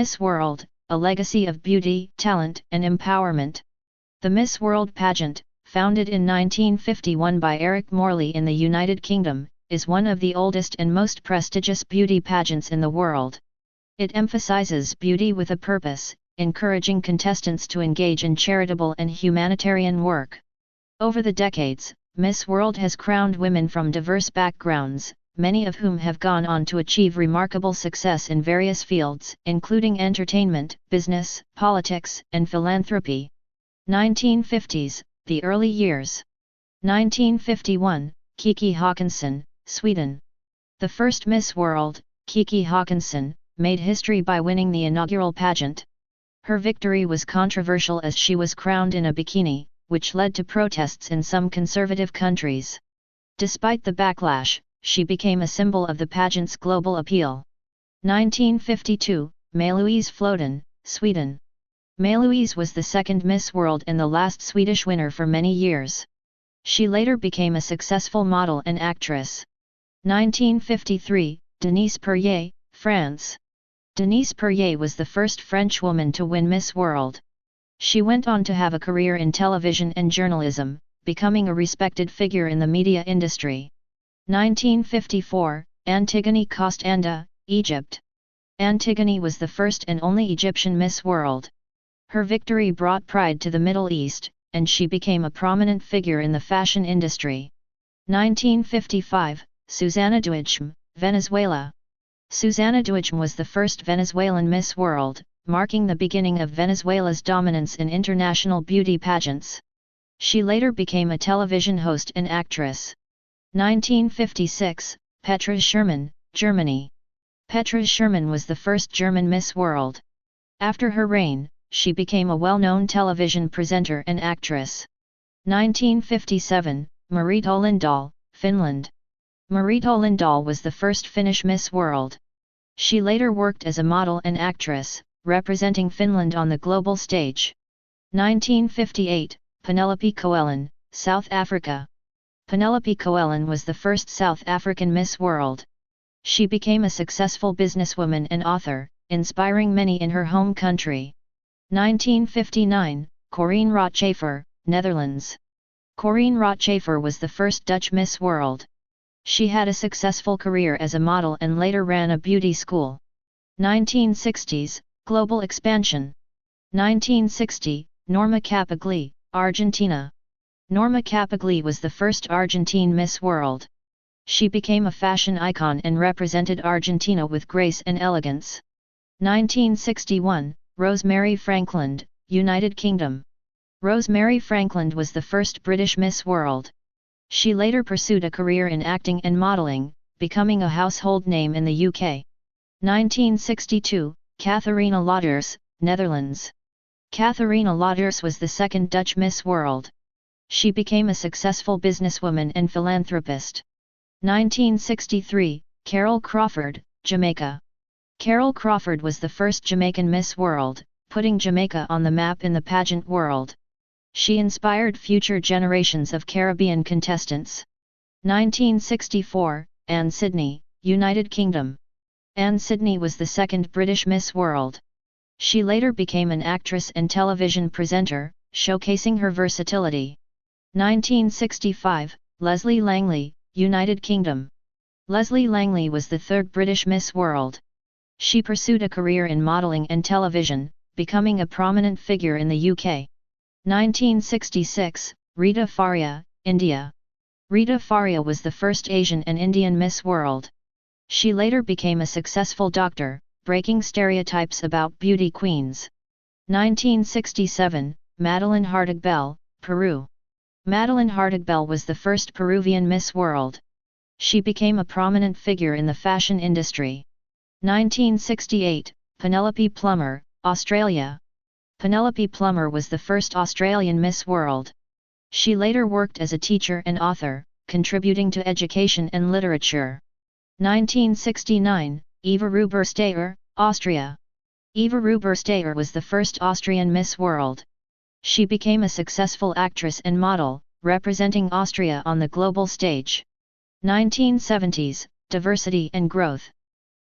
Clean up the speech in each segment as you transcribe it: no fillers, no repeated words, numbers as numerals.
Miss World, a legacy of beauty, talent, and empowerment. The Miss World pageant, founded in 1951 by Eric Morley in the United Kingdom, is one of the oldest and most prestigious beauty pageants in the world. It emphasizes beauty with a purpose, encouraging contestants to engage in charitable and humanitarian work. Over the decades, Miss World has crowned women from diverse backgrounds, many of whom have gone on to achieve remarkable success in various fields, including entertainment, business, politics, and philanthropy. 1950s, the early years. 1951, Kiki Håkansson, Sweden. The first Miss World, Kiki Håkansson, made history by winning the inaugural pageant. Her victory was controversial as she was crowned in a bikini, which led to protests in some conservative countries. Despite the backlash, she became a symbol of the pageant's global appeal. 1952, Marie-Louise Floden, Sweden. Marie-Louise was the second Miss World and the last Swedish winner for many years. She later became a successful model and actress. 1953, Denise Perrier, France. Denise Perrier was the first French woman to win Miss World. She went on to have a career in television and journalism, becoming a respected figure in the media industry. 1954, Antigone Costanda, Egypt. Antigone was the first and only Egyptian Miss World. Her victory brought pride to the Middle East, and she became a prominent figure in the fashion industry. 1955, Susana Duijm, Venezuela. Susana Duijm was the first Venezuelan Miss World, marking the beginning of Venezuela's dominance in international beauty pageants. She later became a television host and actress. 1956, Petra Sherman, Germany. Petra Sherman was the first German Miss World. After her reign, she became a well-known television presenter and actress. 1957, Marita Lindahl, Finland. Marita Lindahl was the first Finnish Miss World. She later worked as a model and actress, representing Finland on the global stage. 1958, Penelope Coelen, South Africa. Penelope Coelen was the first South African Miss World. She became a successful businesswoman and author, inspiring many in her home country. 1959, Corien Rotschafer, Netherlands. Corien Rotschafer was the first Dutch Miss World. She had a successful career as a model and later ran a beauty school. 1960s, global expansion. 1960, Norma Capagli, Argentina. Norma Capagli was the first Argentine Miss World. She became a fashion icon and represented Argentina with grace and elegance. 1961, Rosemary Frankland, United Kingdom. Rosemary Frankland was the first British Miss World. She later pursued a career in acting and modeling, becoming a household name in the UK. 1962, Catharina Lauders, Netherlands. Catharina Lauders was the second Dutch Miss World. She became a successful businesswoman and philanthropist. 1963, Carol Crawford, Jamaica. Carol Crawford was the first Jamaican Miss World, putting Jamaica on the map in the pageant world. She inspired future generations of Caribbean contestants. 1964, Anne Sidney, United Kingdom. Anne Sidney was the second British Miss World. She later became an actress and television presenter, showcasing her versatility. 1965, Leslie Langley, United Kingdom. Leslie Langley was the third British Miss World. She pursued a career in modeling and television, becoming a prominent figure in the UK. 1966, Rita Faria, India. Rita Faria was the first Asian and Indian Miss World. She later became a successful doctor, breaking stereotypes about beauty queens. 1967, Madeline Hardigbell, Peru. Madeline Hardigbell was the first Peruvian Miss World. She became a prominent figure in the fashion industry. 1968, Penelope Plummer, Australia. Penelope Plummer was the first Australian Miss World. She later worked as a teacher and author, contributing to education and literature. 1969, Eva Rubersteyer, Austria. Eva Rubersteyer was the first Austrian Miss World. She became a successful actress and model, representing Austria on the global stage. 1970s, Diversity and Growth.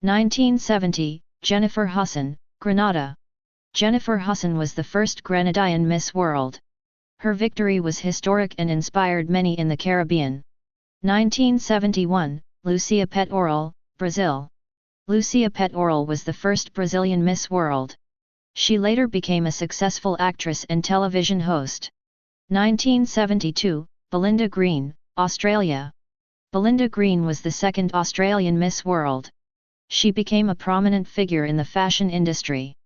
1970, Jennifer Husson, Grenada. Jennifer Husson was the first Grenadian Miss World. Her victory was historic and inspired many in the Caribbean. 1971, Lucia Pet-Oral, Brazil. Lucia Pet-Oral was the first Brazilian Miss World. She later became a successful actress and television host. 1972, Belinda Green, Australia. Belinda Green was the second Australian Miss World. She became a prominent figure in the fashion industry.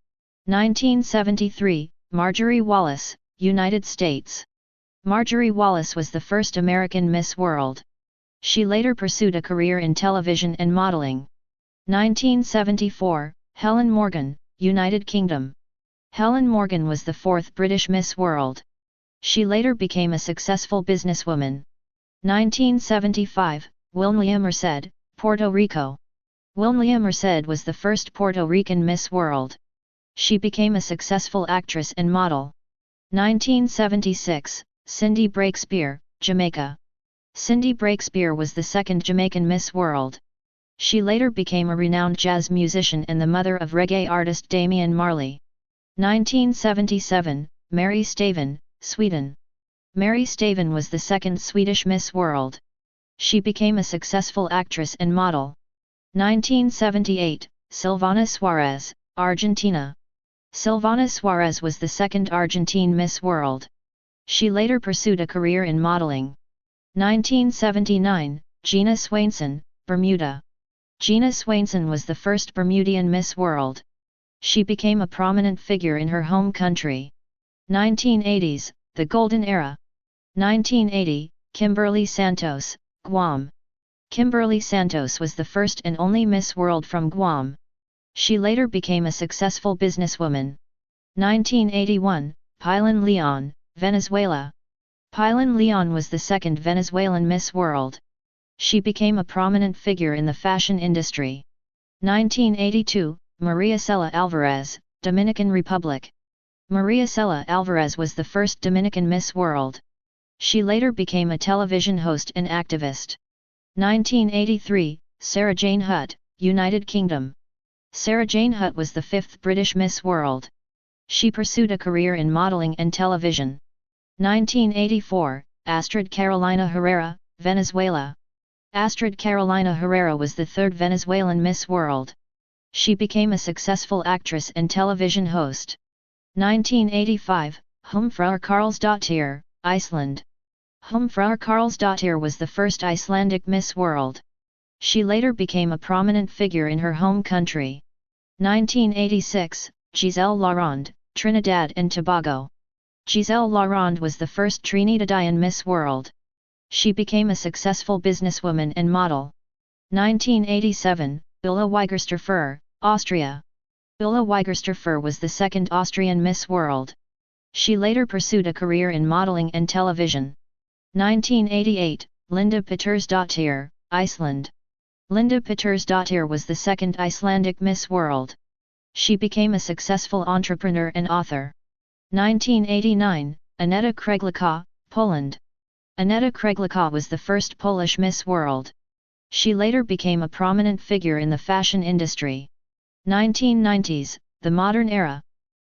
1973, Marjorie Wallace, United States. Marjorie Wallace was the first American Miss World. She later pursued a career in television and modeling. 1974, Helen Morgan, United Kingdom. Helen Morgan was the fourth British Miss World. She later became a successful businesswoman. 1975, Wilmlia Merced, Puerto Rico. Wilmlia Merced was the first Puerto Rican Miss World. She became a successful actress and model. 1976, Cindy Breakspear, Jamaica. Cindy Breakspear was the second Jamaican Miss World. She later became a renowned jazz musician and the mother of reggae artist Damian Marley. 1977, Mary Stavin, Sweden. Mary Stavin was the second Swedish Miss World. She became a successful actress and model. 1978, Silvana Suarez, Argentina. Silvana Suarez was the second Argentine Miss World. She later pursued a career in modeling. 1979, Gina Swainson, Bermuda. Gina Swainson was the first Bermudian Miss World. She became a prominent figure in her home country. 1980s, the Golden Era. 1980, Kimberly Santos, Guam. Kimberly Santos was the first and only Miss World from Guam. She later became a successful businesswoman. 1981, Pilar Leon, Venezuela. Pilar Leon was the second Venezuelan Miss World. She became a prominent figure in the fashion industry. 1982, Maria Cela Alvarez, Dominican Republic. Maria Cela Alvarez was the first Dominican Miss World. She later became a television host and activist. 1983, Sarah Jane Hutt, United Kingdom. Sarah Jane Hutt was the fifth British Miss World. She pursued a career in modeling and television. 1984, Astrid Carolina Herrera, Venezuela. Astrid Carolina Herrera was the third Venezuelan Miss World. She became a successful actress and television host. 1985, Hofrúður Karlsdóttir, Iceland. Hofrúður Karlsdóttir was the first Icelandic Miss World. She later became a prominent figure in her home country. 1986, Giselle Laurent, Trinidad and Tobago. Giselle Laurent was the first Trinidadian Miss World. She became a successful businesswoman and model. 1987, Ulla Weigersterfer, Austria. Ulla Weigersterfer was the second Austrian Miss World. She later pursued a career in modeling and television. 1988, Linda Pétursdóttir, Iceland. Linda Pétursdóttir was the second Icelandic Miss World. She became a successful entrepreneur and author. 1989, Aneta Krejlika, Poland. Aneta Krejlika was the first Polish Miss World. She later became a prominent figure in the fashion industry. 1990s, the modern era.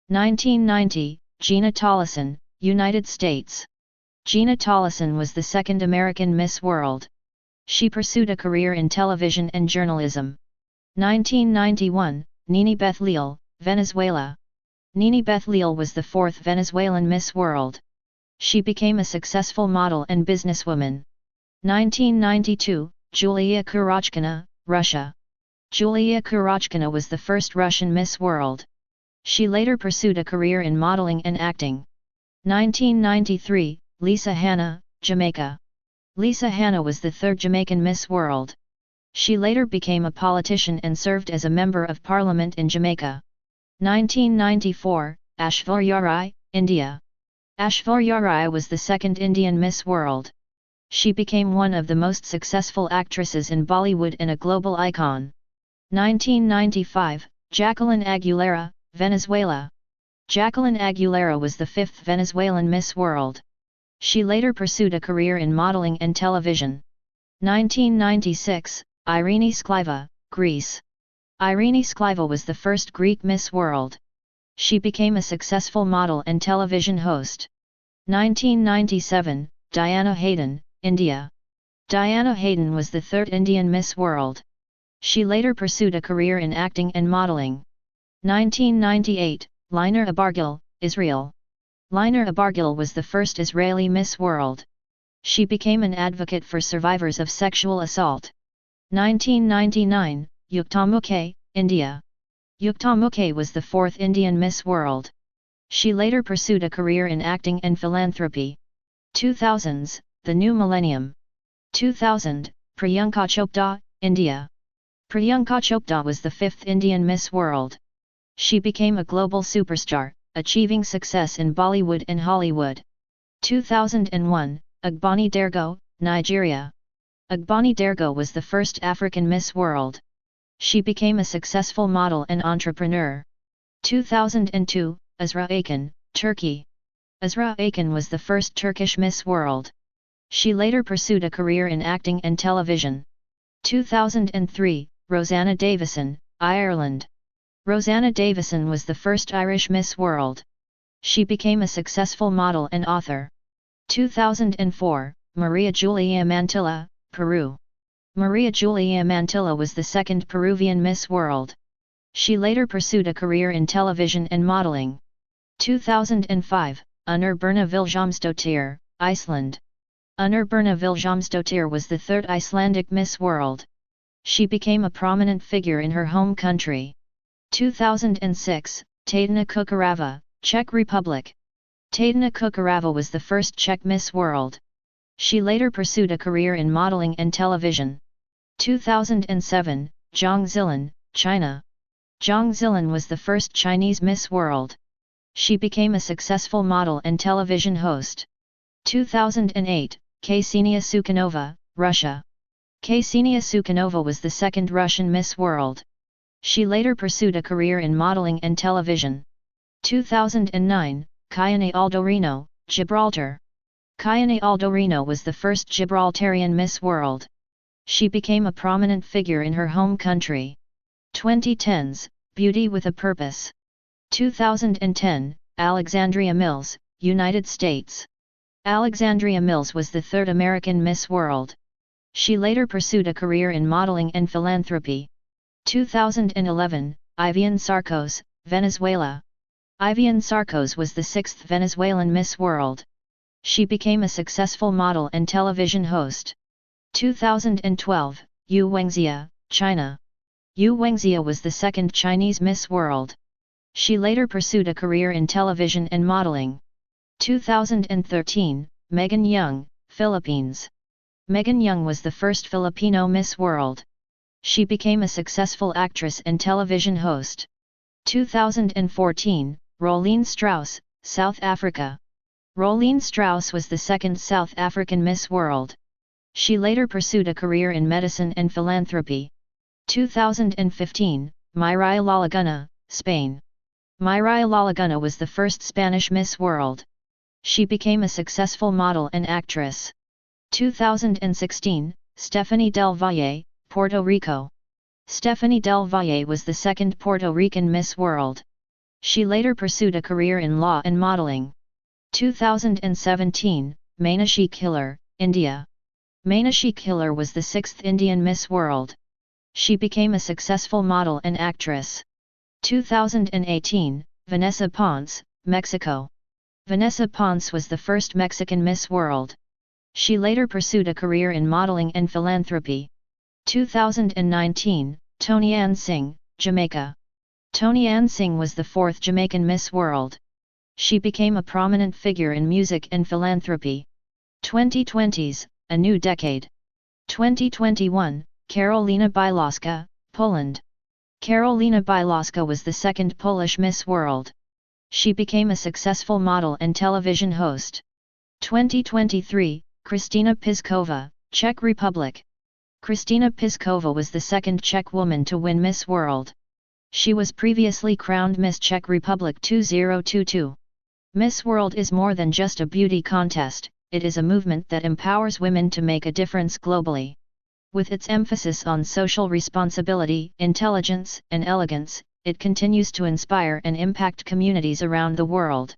1990, Gina Tollison, United States. Gina Tollison was the second American Miss World. She pursued a career in television and journalism. 1991, Nini Beth-Leal, Venezuela. Nini Beth-Leal was the fourth Venezuelan Miss World. She became a successful model and businesswoman. 1992, Julia Kurachkina, Russia. Julia Kurachkina was the first Russian Miss World. She later pursued a career in modeling and acting. 1993, Lisa Hanna, Jamaica. Lisa Hanna was the third Jamaican Miss World. She later became a politician and served as a member of parliament in Jamaica. 1994, Aishwarya Rai, India. Aishwarya Rai was the second Indian Miss World. She became one of the most successful actresses in Bollywood and a global icon. 1995, Jacqueline Aguilera, Venezuela. Jacqueline Aguilera was the fifth Venezuelan Miss World. She later pursued a career in modeling and television. 1996, Irene Skliva, Greece. Irene Skliva was the first Greek Miss World. She became a successful model and television host. 1997, Diana Hayden, India. Diana Hayden was the third Indian Miss World. She later pursued a career in acting and modeling. 1998, Liner Abargil, Israel. Liner Abargil was the first Israeli Miss World. She became an advocate for survivors of sexual assault. 1999, Yukta Mukhe, India. Yukta Mukhe was the fourth Indian Miss World. She later pursued a career in acting and philanthropy. 2000s, the new millennium. 2000, Priyanka Chopra, India. Priyanka Chopra was the fifth Indian Miss World. She became a global superstar, achieving success in Bollywood and Hollywood. 2001, Agbani Dergo, Nigeria. Agbani Dergo was the first African Miss World. She became a successful model and entrepreneur. 2002, Azra Akin, Turkey. Azra Akin was the first Turkish Miss World. She later pursued a career in acting and television. 2003, Rosanna Davison, Ireland. Rosanna Davison was the first Irish Miss World. She became a successful model and author. 2004, Maria Julia Mantilla, Peru. Maria Julia Mantilla was the second Peruvian Miss World. She later pursued a career in television and modeling. 2005, Unnur Birna Vilhjálmsdóttir, Iceland. Unnur Birna Vilhjálmsdóttir was the third Icelandic Miss World. She became a prominent figure in her home country. 2006, Tadina Kukarava, Czech Republic. Tadina Kukarava was the first Czech Miss World. She later pursued a career in modeling and television. 2007, Zhang Zilin, China. Zhang Zilin was the first Chinese Miss World. She became a successful model and television host. 2008, Ksenia Sukhanova, Russia. Ksenia Sukhanova was the second Russian Miss World. She later pursued a career in modeling and television. 2009, Kayane Aldorino, Gibraltar. Kayane Aldorino was the first Gibraltarian Miss World. She became a prominent figure in her home country. 2010s, Beauty with a Purpose. 2010, Alexandria Mills, United States. Alexandria Mills was the third American Miss World. She later pursued a career in modeling and philanthropy. 2011, Ivian Sarcos, Venezuela. Ivian Sarcos was the sixth Venezuelan Miss World. She became a successful model and television host. 2012, Yu Wengzia, China. Yu Wengzia was the second Chinese Miss World. She later pursued a career in television and modeling. 2013, Megan Young, Philippines. Megan Young was the first Filipino Miss World. She became a successful actress and television host. 2014, Rolene Strauss, South Africa. Rolene Strauss was the second South African Miss World. She later pursued a career in medicine and philanthropy. 2015, Mireia Lalaguna, Spain. Mireia Lalaguna was the first Spanish Miss World. She became a successful model and actress. 2016, Stephanie Del Valle, Puerto Rico. Stephanie Del Valle was the second Puerto Rican Miss World. She later pursued a career in law and modeling. 2017, Meenakshi Khillar, India. Meenakshi Khillar was the sixth Indian Miss World. She became a successful model and actress. 2018, Vanessa Ponce, Mexico. Vanessa Ponce was the first Mexican Miss World. She later pursued a career in modeling and philanthropy. 2019, Tony Ann Singh, Jamaica. Tony Ann Singh was the fourth Jamaican Miss World. She became a prominent figure in music and philanthropy. 2020s, a new decade. 2021, Karolina Bielawska, Poland. Karolina Bielawska was the second Polish Miss World. She became a successful model and television host. 2023, Kristina Piskova, Czech Republic. Kristina Piskova was the second Czech woman to win Miss World. She was previously crowned Miss Czech Republic 2022. Miss World is more than just a beauty contest, it is a movement that empowers women to make a difference globally. With its emphasis on social responsibility, intelligence, and elegance, it continues to inspire and impact communities around the world.